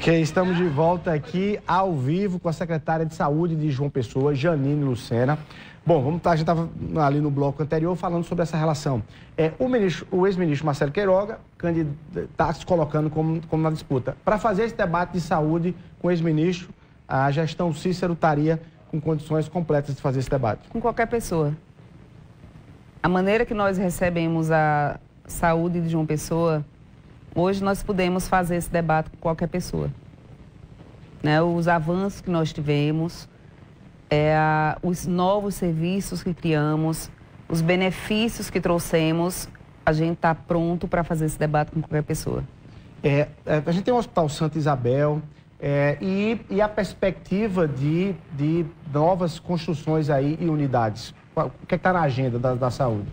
Ok, estamos de volta aqui ao vivo com a secretária de Saúde de João Pessoa, Janine Lucena. Bom, a gente estava ali no bloco anterior falando sobre essa relação. O ex-ministro Marcelo Queiroga está se colocando como na disputa. Para fazer esse debate de saúde com o ex-ministro, a gestão Cícero estaria com condições completas de fazer esse debate? Com qualquer pessoa. A maneira que nós recebemos a saúde de João Pessoa, hoje nós podemos fazer esse debate com qualquer pessoa. Né? Os avanços que nós tivemos, os novos serviços que criamos, os benefícios que trouxemos, a gente está pronto para fazer esse debate com qualquer pessoa. A gente tem o Hospital Santa Isabel e a perspectiva de novas construções aí e unidades. O que está na agenda da saúde?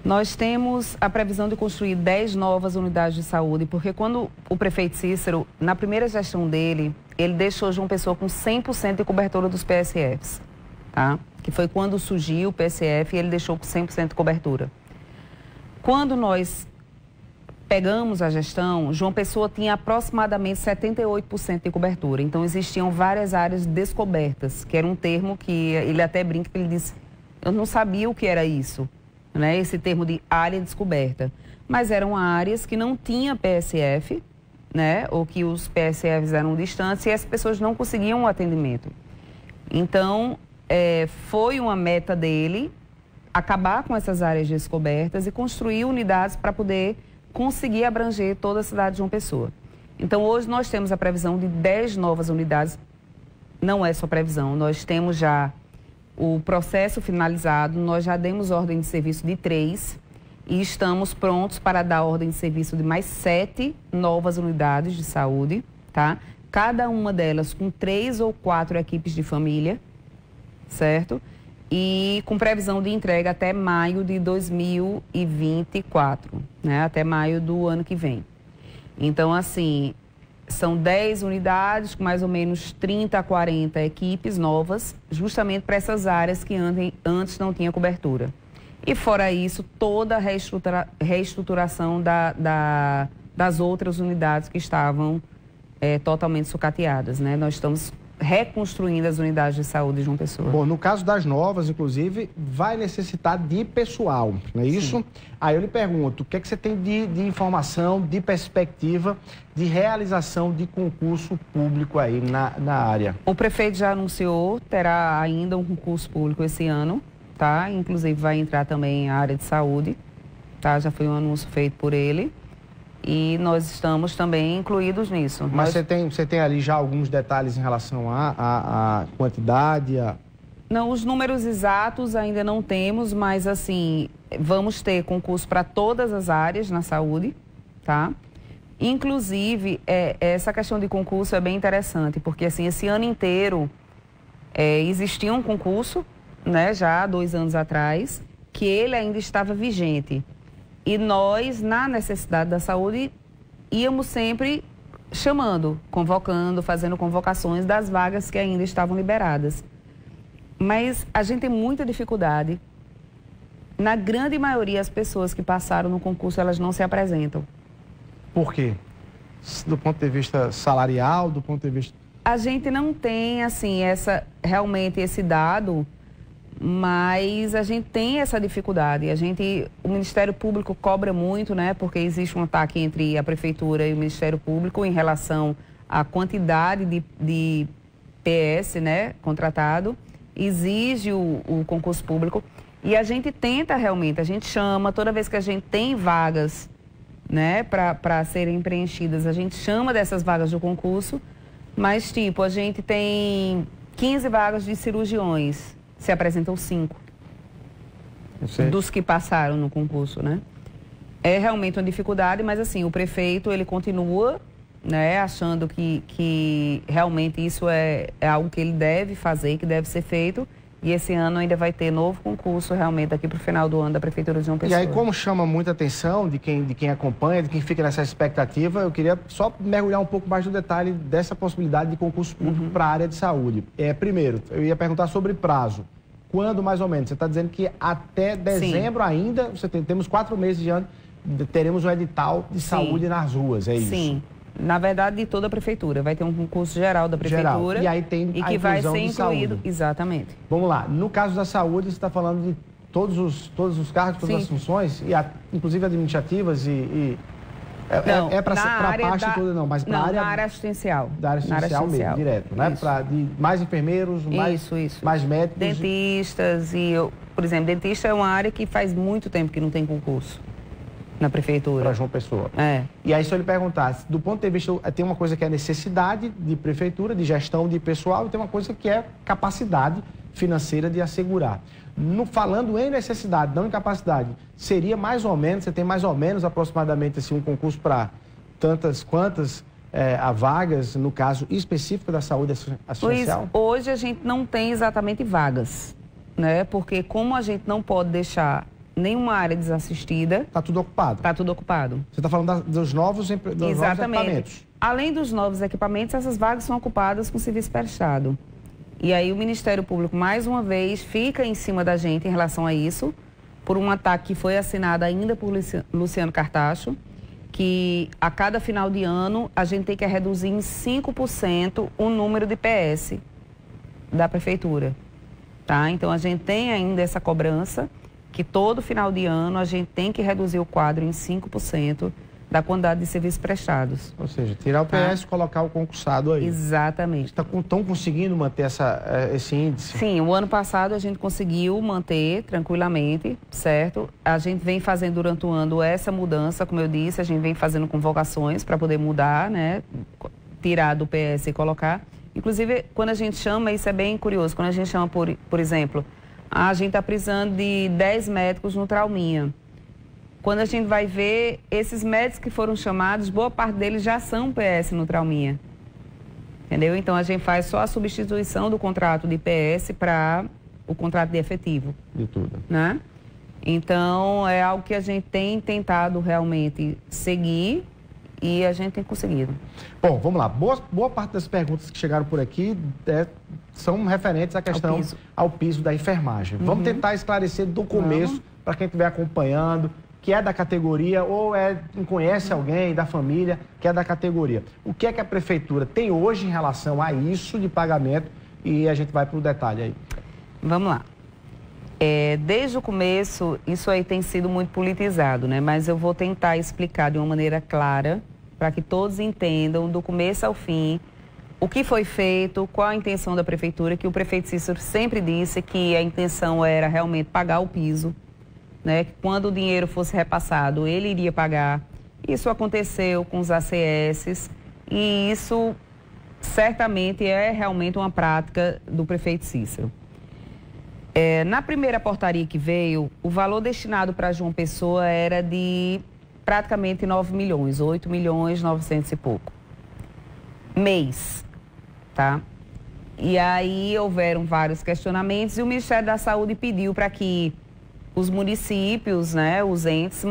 Nós temos a previsão de construir 10 novas unidades de saúde, porque quando o prefeito Cícero, na primeira gestão dele, ele deixou João Pessoa com 100% de cobertura dos PSFs, tá? Que foi quando surgiu o PSF e ele deixou com 100% de cobertura. Quando nós pegamos a gestão, João Pessoa tinha aproximadamente 78% de cobertura. Então, existiam várias áreas descobertas, que era um termo que ele até brinca, que ele disse, eu não sabia o que era isso. Né, esse termo de área descoberta, mas eram áreas que não tinha PSF, né, ou que os PSFs eram distantes e as pessoas não conseguiam o atendimento. Então, foi uma meta dele acabar com essas áreas descobertas e construir unidades para poder conseguir abranger toda a cidade de João Pessoa. Então, hoje nós temos a previsão de 10 novas unidades, não é só previsão, nós temos já o processo finalizado, nós já demos ordem de serviço de 3 e estamos prontos para dar ordem de serviço de mais 7 novas unidades de saúde, tá? Cada uma delas com 3 ou 4 equipes de família, certo? E com previsão de entrega até maio de 2024, né? Até maio do ano que vem. Então, assim, são 10 unidades com mais ou menos 30 a 40 equipes novas, justamente para essas áreas que antes não tinha cobertura. E fora isso, toda a reestruturação das outras unidades que estavam totalmente sucateadas, né? Nós estamos reconstruindo as unidades de saúde de João Pessoa. Bom, no caso das novas, inclusive, vai necessitar de pessoal, não é isso? Sim. Aí eu lhe pergunto, o que é que você tem de informação, de perspectiva, de realização de concurso público aí na área? O prefeito já anunciou, terá ainda um concurso público esse ano, tá? Inclusive vai entrar também a área de saúde, tá? Já foi um anúncio feito por ele. E nós estamos também incluídos nisso. Mas você tem ali já alguns detalhes em relação à quantidade? Não, os números exatos ainda não temos, mas assim, vamos ter concurso para todas as áreas na saúde, tá? Inclusive, essa questão de concurso é bem interessante, porque assim, esse ano inteiro existia um concurso, né, já há 2 anos atrás, que ele ainda estava vigente. E nós, na necessidade da saúde, íamos sempre chamando, convocando, fazendo convocações das vagas que ainda estavam liberadas. Mas a gente tem muita dificuldade. Na grande maioria, as pessoas que passaram no concurso, elas não se apresentam. Por quê? Do ponto de vista salarial, do ponto de vista... A gente não tem, assim, realmente esse dado... Mas a gente tem essa dificuldade. O Ministério Público cobra muito, né? Porque existe um ataque entre a Prefeitura e o Ministério Público em relação à quantidade de PS, né, contratado. Exige o concurso público. E a gente tenta realmente, a gente chama, toda vez que a gente tem vagas, né, para serem preenchidas, a gente chama dessas vagas do concurso. Mas, tipo, a gente tem 15 vagas de cirurgiões. Se apresentam 5 dos que passaram no concurso, né? É realmente uma dificuldade, mas assim, o prefeito, ele continua, né, achando que realmente isso é algo que ele deve fazer, que deve ser feito. E esse ano ainda vai ter novo concurso, realmente, daqui para o final do ano da Prefeitura de João Pessoa. E aí, como chama muita atenção de quem acompanha, de quem fica nessa expectativa, eu queria só mergulhar um pouco mais no detalhe dessa possibilidade de concurso público para a área de saúde. Primeiro, eu ia perguntar sobre prazo. Quando, mais ou menos? Você está dizendo que até dezembro ainda, temos 4 meses de ano, teremos um edital de saúde nas ruas, é isso? Sim. Na verdade, de toda a prefeitura. Vai ter um concurso geral da prefeitura. E aí tem e que vai ser incluído. Exatamente. Vamos lá. No caso da saúde, você está falando de todos os cargos, todas as funções, inclusive administrativas é para a parte toda, não, mas para a área... na área assistencial. Da área assistencial mesmo, direto, né? De mais enfermeiros, mais médicos. Dentistas por exemplo, dentista é uma área que faz muito tempo que não tem concurso na prefeitura. Para João Pessoa. E aí, se eu lhe perguntar, do ponto de vista, tem uma coisa que é necessidade de prefeitura, de gestão de pessoal, e tem uma coisa que é capacidade financeira de assegurar. Falando em necessidade, não em capacidade, seria mais ou menos, você tem mais ou menos aproximadamente assim, um concurso para quantas vagas, no caso específico da saúde assistencial? Luiz, hoje a gente não tem exatamente vagas, né? Porque como a gente não pode deixar nenhuma área desassistida... Está tudo ocupado. Está tudo ocupado. Você está falando dos novos equipamentos. Além dos novos equipamentos, essas vagas são ocupadas com serviço prestado. E aí o Ministério Público, mais uma vez, fica em cima da gente em relação a isso, por um ataque que foi assinado ainda por Luciano Cartacho, que a cada final de ano a gente tem que reduzir em 5% o número de PS da prefeitura. Tá? Então a gente tem ainda essa cobrança, que todo final de ano a gente tem que reduzir o quadro em 5% da quantidade de serviços prestados. Ou seja, tirar o PS e colocar o concursado aí. Exatamente. Estão conseguindo manter esse índice? Sim, o ano passado a gente conseguiu manter tranquilamente, certo? A gente vem fazendo durante o ano essa mudança, como eu disse, a gente vem fazendo convocações para poder mudar, né? Tirar do PS e colocar. Inclusive, quando a gente chama, isso é bem curioso, quando a gente chama, por exemplo, a gente está precisando de 10 médicos no Trauminha. Quando a gente vai ver, esses médicos que foram chamados, boa parte deles já são PS no Trauminha. Entendeu? Então, a gente faz só a substituição do contrato de PS para o contrato de efetivo. De tudo. Né? Então, é algo que a gente tem tentado realmente seguir e a gente tem conseguido. Bom, vamos lá. Boa parte das perguntas que chegaram por aqui são referentes à questão ao piso da enfermagem. Vamos tentar esclarecer do começo, para quem estiver acompanhando, que é da categoria ou conhece alguém da família que é da categoria. O que é que a prefeitura tem hoje em relação a isso de pagamento? E a gente vai para o detalhe aí. Vamos lá. Desde o começo, isso aí tem sido muito politizado, né? Mas eu vou tentar explicar de uma maneira clara, para que todos entendam, do começo ao fim, o que foi feito, qual a intenção da prefeitura, que o prefeito Cícero sempre disse que a intenção era realmente pagar o piso, né? Que quando o dinheiro fosse repassado, ele iria pagar. Isso aconteceu com os ACS e isso certamente é realmente uma prática do prefeito Cícero. Na primeira portaria que veio, o valor destinado para João Pessoa era de praticamente 9 milhões, 8 milhões 900 e pouco. Mês, tá? E aí houveram vários questionamentos e o Ministério da Saúde pediu para que os municípios, né, os entes,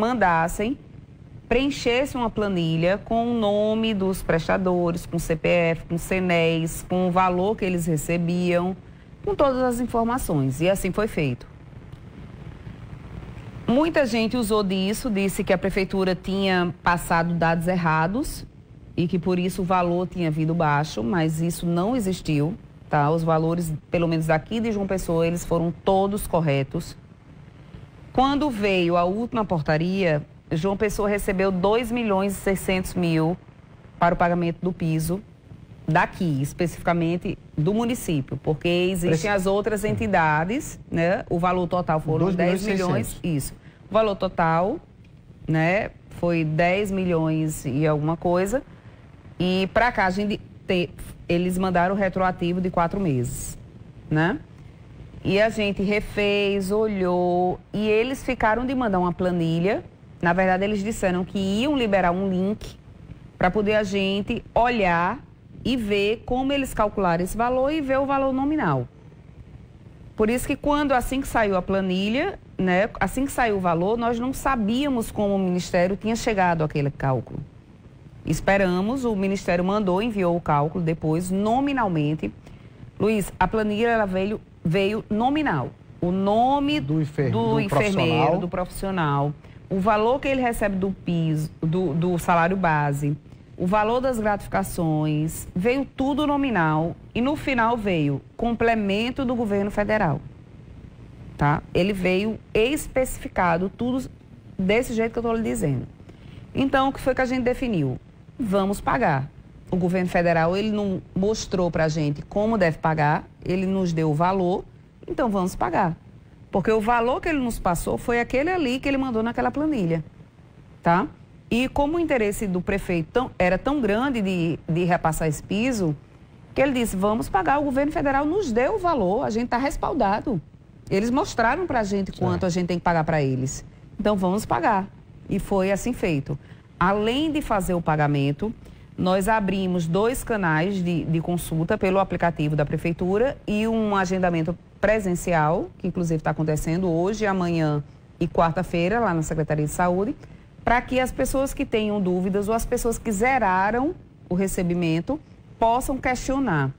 preenchessem uma planilha com o nome dos prestadores, com CPF, com CNES, com o valor que eles recebiam, com todas as informações. E assim foi feito. Muita gente usou disso, disse que a prefeitura tinha passado dados errados e que por isso o valor tinha vindo baixo, mas isso não existiu, tá? Os valores, pelo menos daqui de João Pessoa, eles foram todos corretos. Quando veio a última portaria, João Pessoa recebeu 2 milhões e 600 mil para o pagamento do piso, daqui, especificamente do município, porque existem as outras entidades, né? O valor total foram 10 milhões, isso. O valor total, né, foi 10 milhões e alguma coisa. E para cá, eles mandaram o retroativo de 4 meses, né? E a gente refez, olhou, e eles ficaram de mandar uma planilha. Na verdade, eles disseram que iam liberar um link para poder a gente olhar e ver como eles calcularam esse valor e ver o valor nominal. Por isso que assim que saiu a planilha, né, assim que saiu o valor, nós não sabíamos como o Ministério tinha chegado àquele cálculo. Esperamos, o Ministério enviou o cálculo depois, nominalmente. Luiz, a planilha ela veio nominal. O nome do enfermeiro, do profissional, o valor que ele recebe do piso, do salário base, o valor das gratificações, veio tudo nominal e no final veio complemento do governo federal, tá? Ele veio especificado tudo desse jeito que eu estou lhe dizendo. Então, o que foi que a gente definiu? Vamos pagar. O governo federal, ele não mostrou para a gente como deve pagar, ele nos deu o valor, então vamos pagar. Porque o valor que ele nos passou foi aquele ali que ele mandou naquela planilha, tá? E como o interesse do prefeito era tão grande de repassar esse piso, que ele disse, vamos pagar, o governo federal nos deu o valor, a gente está respaldado. Eles mostraram para a gente quanto a gente tem que pagar para eles. Então vamos pagar. E foi assim feito. Além de fazer o pagamento, nós abrimos 2 canais de consulta pelo aplicativo da Prefeitura e um agendamento presencial, que inclusive está acontecendo hoje, amanhã e quarta-feira, lá na Secretaria de Saúde, para que as pessoas que tenham dúvidas ou as pessoas que zeraram o recebimento possam questionar.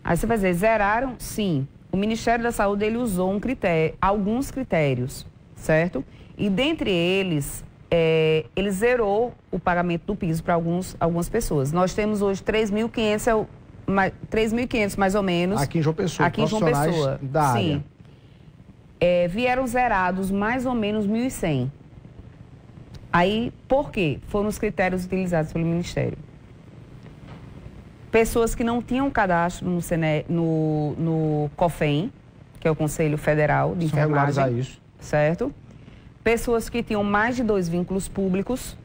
Aí você vai dizer, zeraram? Sim. O Ministério da Saúde, ele usou alguns critérios, certo? E dentre eles, ele zerou o pagamento do piso para algumas pessoas. Nós temos hoje 3.500 mais ou menos. Aqui em João Pessoa, aqui em João Pessoa, da área. Sim. Vieram zerados mais ou menos 1.100. Aí, por quê? Foram os critérios utilizados pelo Ministério. Pessoas que não tinham cadastro no COFEM, que é o Conselho Federal de Enfermagem. Isso. Certo? Pessoas que tinham mais de 2 vínculos públicos,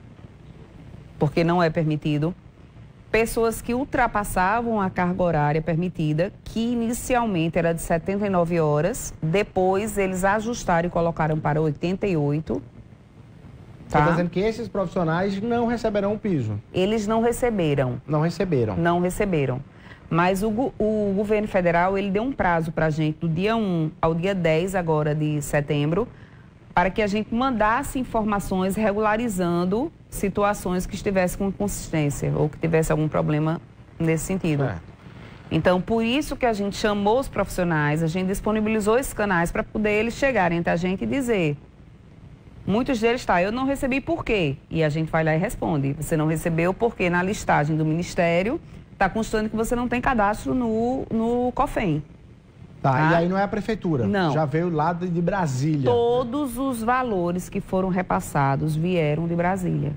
porque não é permitido. Pessoas que ultrapassavam a carga horária permitida, que inicialmente era de 79 horas, depois eles ajustaram e colocaram para 88. Tá? Você está dizendo que esses profissionais não receberão o piso? Eles não receberam. Não receberam? Não receberam. Mas o governo federal, ele deu um prazo para a gente, do dia 1 ao dia 10 agora de setembro, para que a gente mandasse informações regularizando situações que estivessem com inconsistência ou que tivesse algum problema nesse sentido. Então, por isso que a gente chamou os profissionais, a gente disponibilizou esses canais para poder eles chegarem até a gente e dizer. Muitos deles, eu não recebi por quê? E a gente vai lá e responde. Você não recebeu porque na listagem do Ministério está constando que você não tem cadastro no COFEM. Tá, e aí não é a Prefeitura? Não. Já veio lá de Brasília. Todos os valores que foram repassados vieram de Brasília.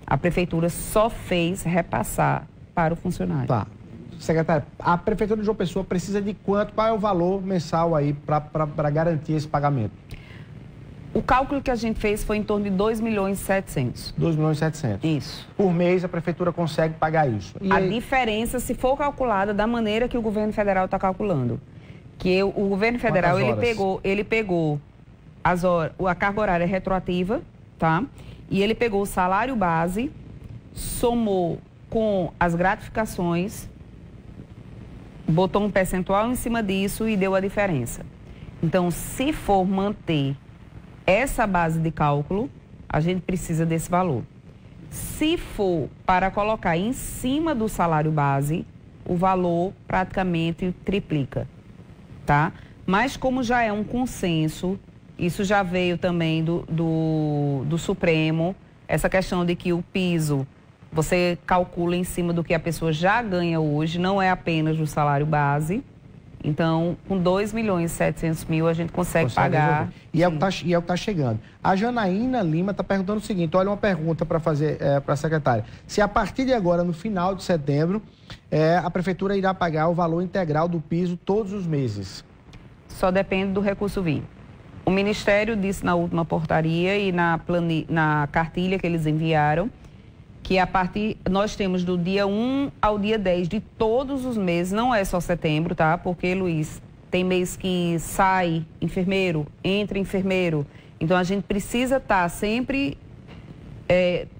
A Prefeitura só fez repassar para o funcionário. Tá. Secretária, a Prefeitura de João Pessoa precisa de quanto? Qual é o valor mensal aí para garantir esse pagamento? O cálculo que a gente fez foi em torno de 2.700.000. 2.700.000. Isso. Por mês a Prefeitura consegue pagar isso. E a diferença, se for calculada da maneira que o governo federal está calculando. Que o governo federal, ele pegou as horas, a carga horária retroativa, tá? E ele pegou o salário base, somou com as gratificações, botou um percentual em cima disso e deu a diferença. Então, se for manter essa base de cálculo, a gente precisa desse valor. Se for para colocar em cima do salário base, o valor praticamente triplica, tá? Mas como já é um consenso, isso já veio também do Supremo, essa questão de que o piso, você calcula em cima do que a pessoa já ganha hoje, não é apenas do salário base. Então, com 2.700.000 a gente consegue pagar. E é o que está chegando. A Janaína Lima está perguntando o seguinte, olha uma pergunta para fazer para a secretária. Se a partir de agora, no final de setembro, a Prefeitura irá pagar o valor integral do piso todos os meses? Só depende do recurso vir. O Ministério disse na última portaria e na cartilha que eles enviaram, que nós temos do dia 1 ao dia 10 de todos os meses, não é só setembro, tá? Porque, Luiz, tem mês que sai enfermeiro, entra enfermeiro. Então, a gente precisa estar sempre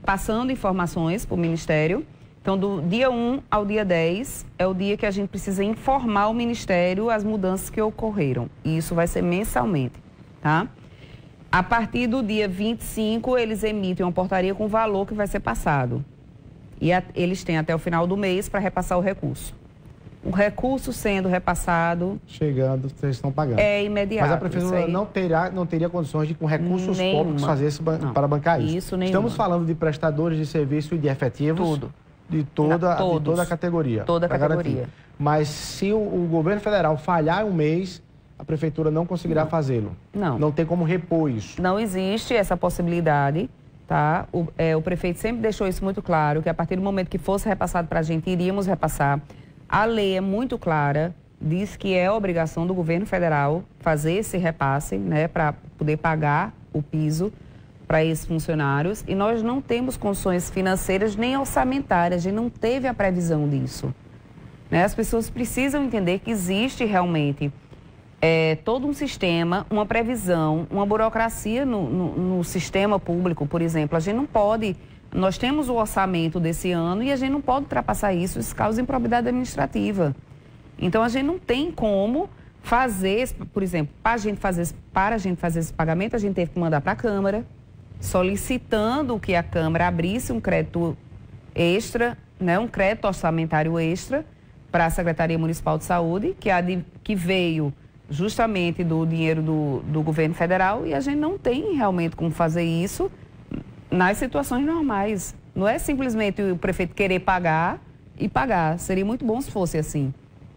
passando informações para o Ministério. Então, do dia 1 ao dia 10 é o dia que a gente precisa informar o Ministério as mudanças que ocorreram. E isso vai ser mensalmente, tá? A partir do dia 25, eles emitem uma portaria com o valor que vai ser passado. E eles têm até o final do mês para repassar o recurso. O recurso sendo repassado... Chegando, vocês estão pagando. É imediato. Mas a Prefeitura não teria condições de, com recursos públicos, fazer para bancar isso. Isso, nenhuma. Estamos falando de prestadores de serviço e de efetivos. Tudo. de toda a categoria. Toda a categoria. Garantir. Mas se o governo federal falhar em um mês, a prefeitura não conseguirá fazê-lo. Não. Não tem como repor isso. Não existe essa possibilidade, tá? O prefeito sempre deixou isso muito claro, que a partir do momento que fosse repassado para a gente, iríamos repassar. A lei é muito clara, diz que é obrigação do governo federal fazer esse repasse, né, para poder pagar o piso para esses funcionários. E nós não temos condições financeiras nem orçamentárias, a gente não teve a previsão disso. Né? As pessoas precisam entender que existe realmente todo um sistema, uma previsão, uma burocracia no sistema público, por exemplo. A gente não pode, nós temos o orçamento desse ano e a gente não pode ultrapassar isso, isso causa improbidade administrativa. Então a gente não tem como fazer, por exemplo, para a gente fazer esse pagamento, a gente teve que mandar para a Câmara, solicitando que a Câmara abrisse um crédito extra, né, um crédito orçamentário extra para a Secretaria Municipal de Saúde, que veio justamente do dinheiro do governo federal, e a gente não tem realmente como fazer isso nas situações normais. Não é simplesmente o prefeito querer pagar e pagar. Seria muito bom se fosse assim,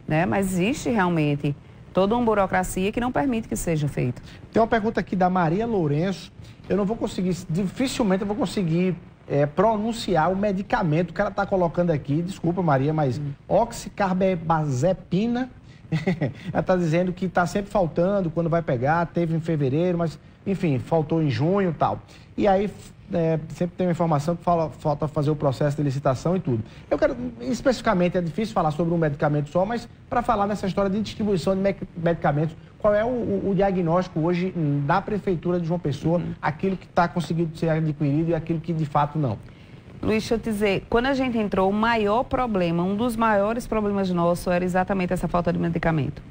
né? Mas existe realmente toda uma burocracia que não permite que seja feito. Tem uma pergunta aqui da Maria Lourenço. Eu não vou conseguir, dificilmente eu vou conseguir pronunciar o medicamento que ela está colocando aqui. Desculpa, Maria, mas oxicarbazepina. Ela está dizendo que está sempre faltando quando vai pegar, teve em fevereiro, mas, enfim, faltou em junho e tal. E aí, sempre tem uma informação que falta fazer o processo de licitação e tudo. Eu quero, especificamente, é difícil falar sobre um medicamento só, mas para falar nessa história de distribuição de medicamentos, qual é o diagnóstico hoje da Prefeitura de João Pessoa, aquilo que está conseguindo ser adquirido e aquilo que de fato não? Luiz, deixa eu te dizer, quando a gente entrou, o maior problema, um dos maiores problemas nossos era exatamente essa falta de medicamento.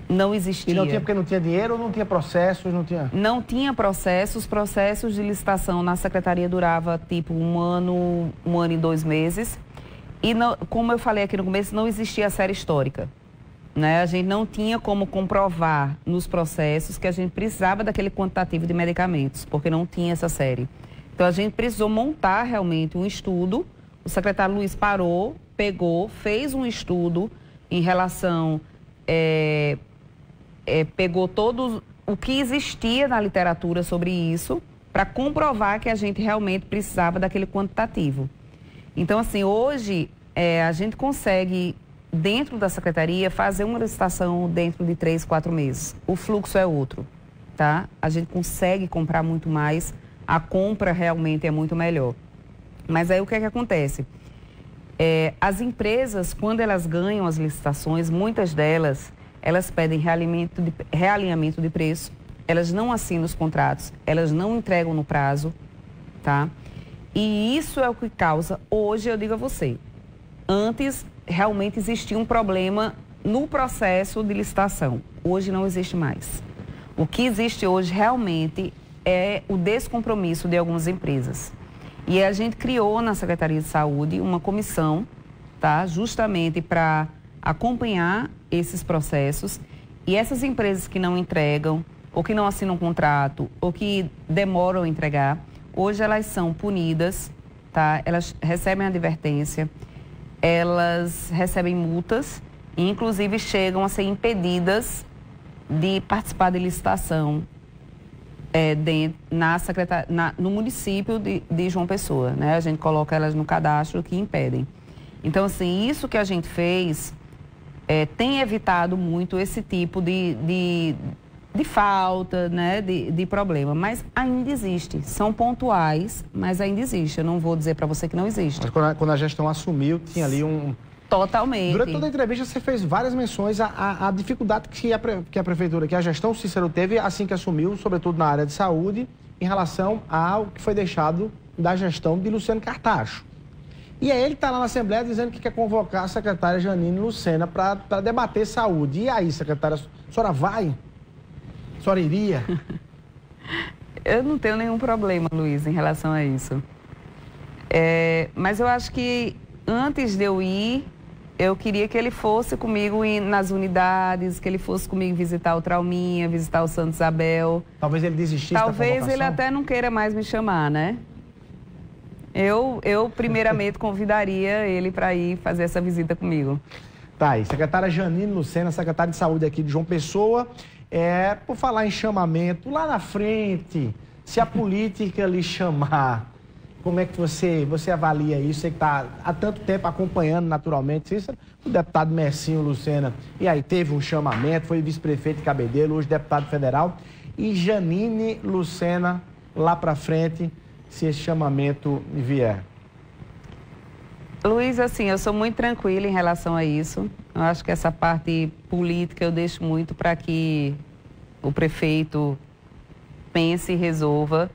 Não existia. E não tinha porque não tinha dinheiro ou não tinha processos? Não tinha processos. Processos de licitação na secretaria durava tipo um ano e 2 meses. E não, como eu falei aqui no começo, não existia a série histórica. Né? A gente não tinha como comprovar nos processos que a gente precisava daquele quantitativo de medicamentos, porque não tinha essa série. Então, a gente precisou montar realmente um estudo. O secretário Luiz parou, pegou, fez um estudo em relação... pegou todo o que existia na literatura sobre isso para comprovar que a gente realmente precisava daquele quantitativo. Então, assim, hoje a gente consegue, dentro da secretaria, fazer uma licitação dentro de 3, 4 meses. O fluxo é outro, tá? A gente consegue comprar muito mais, a compra realmente é muito melhor. Mas aí o que é que acontece? As empresas, quando elas ganham as licitações, muitas delas, elas pedem realinhamento de preço, elas não assinam os contratos, elas não entregam no prazo, tá? E isso é o que causa, hoje eu digo a você, antes realmente existia um problema no processo de licitação, hoje não existe mais. O que existe hoje realmente é o descompromisso de algumas empresas. E a gente criou na Secretaria de Saúde uma comissão, tá? Justamente para acompanhar esses processos, e essas empresas que não entregam, ou que não assinam contrato, ou que demoram a entregar, hoje elas são punidas, tá? Elas recebem advertência, elas recebem multas, e inclusive chegam a ser impedidas de participar de licitação no município de João Pessoa, né? A gente coloca elas no cadastro que impedem. Então, assim, isso que a gente fez tem evitado muito esse tipo de falta, né, de problema, mas ainda existe. São pontuais, mas ainda existe. Eu não vou dizer para você que não existe. Mas quando a gestão assumiu, tinha ali um... Totalmente. Durante toda a entrevista, você fez várias menções à dificuldade que a prefeitura, que a gestão Cícero teve assim que assumiu, sobretudo na área de saúde, em relação ao que foi deixado da gestão de Luciano Cartacho. E aí ele está lá na Assembleia dizendo que quer convocar a secretária Janine Lucena para debater saúde. E aí, secretária, a senhora vai? A senhora iria? Eu não tenho nenhum problema, Luiz, em relação a isso. Mas eu acho que antes de eu ir, eu queria que ele fosse comigo nas unidades, que ele fosse comigo visitar o Trauminha, visitar o Santa Isabel. Talvez ele desistisse da Talvez convocação? Ele até não queira mais me chamar, né? Eu primeiramente convidaria ele para ir fazer essa visita comigo. Tá aí, secretária Janine Lucena, secretária de Saúde aqui de João Pessoa. Por falar em chamamento, lá na frente, se a política lhe chamar, como é que você avalia isso? Você que está há tanto tempo acompanhando naturalmente, Cícero, o deputado Mercinho Lucena, e aí teve um chamamento, foi vice-prefeito de Cabedelo, hoje deputado federal, e Janine Lucena lá para frente, se esse chamamento vier. Luiz, assim, eu sou muito tranquila em relação a isso. Eu acho que essa parte política eu deixo muito para que o prefeito pense e resolva.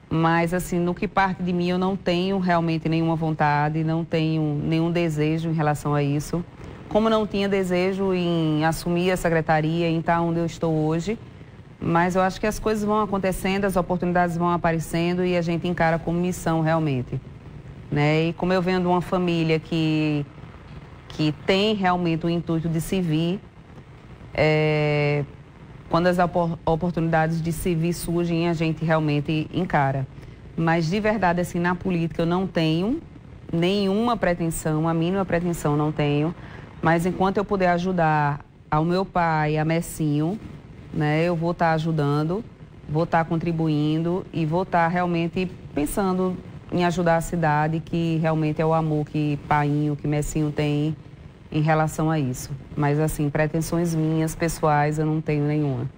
Mas, assim, no que parte de mim, eu não tenho realmente nenhuma vontade, não tenho nenhum desejo em relação a isso. Como não tinha desejo em assumir a secretaria, em estar onde eu estou hoje. Mas eu acho que as coisas vão acontecendo, as oportunidades vão aparecendo e a gente encara como missão realmente. Né? E como eu venho de uma família que tem realmente o intuito de servir, quando as oportunidades de servir surgem, a gente realmente encara. Mas de verdade, assim, na política eu não tenho nenhuma pretensão, a mínima pretensão não tenho, mas enquanto eu puder ajudar ao meu pai, a Mercinho, né, eu vou estar ajudando, vou estar contribuindo e vou estar realmente pensando em ajudar a cidade, que realmente é o amor que Painho, que Mercinho tem em relação a isso. Mas, assim, pretensões minhas, pessoais, eu não tenho nenhuma.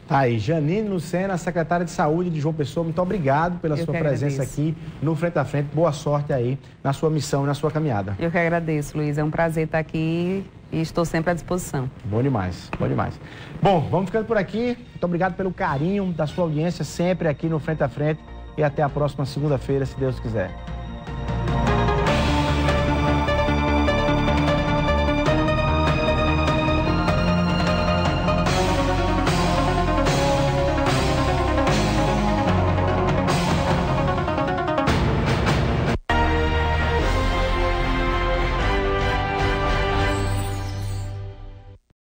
Tá aí, Janine Lucena, secretária de Saúde de João Pessoa, muito obrigado pela sua presença aqui no Frente a Frente. Boa sorte aí na sua missão e na sua caminhada. Eu que agradeço, Luiz. É um prazer estar aqui e estou sempre à disposição. Bom demais, bom demais. Bom, vamos ficando por aqui. Muito obrigado pelo carinho da sua audiência sempre aqui no Frente a Frente. E até a próxima segunda-feira, se Deus quiser.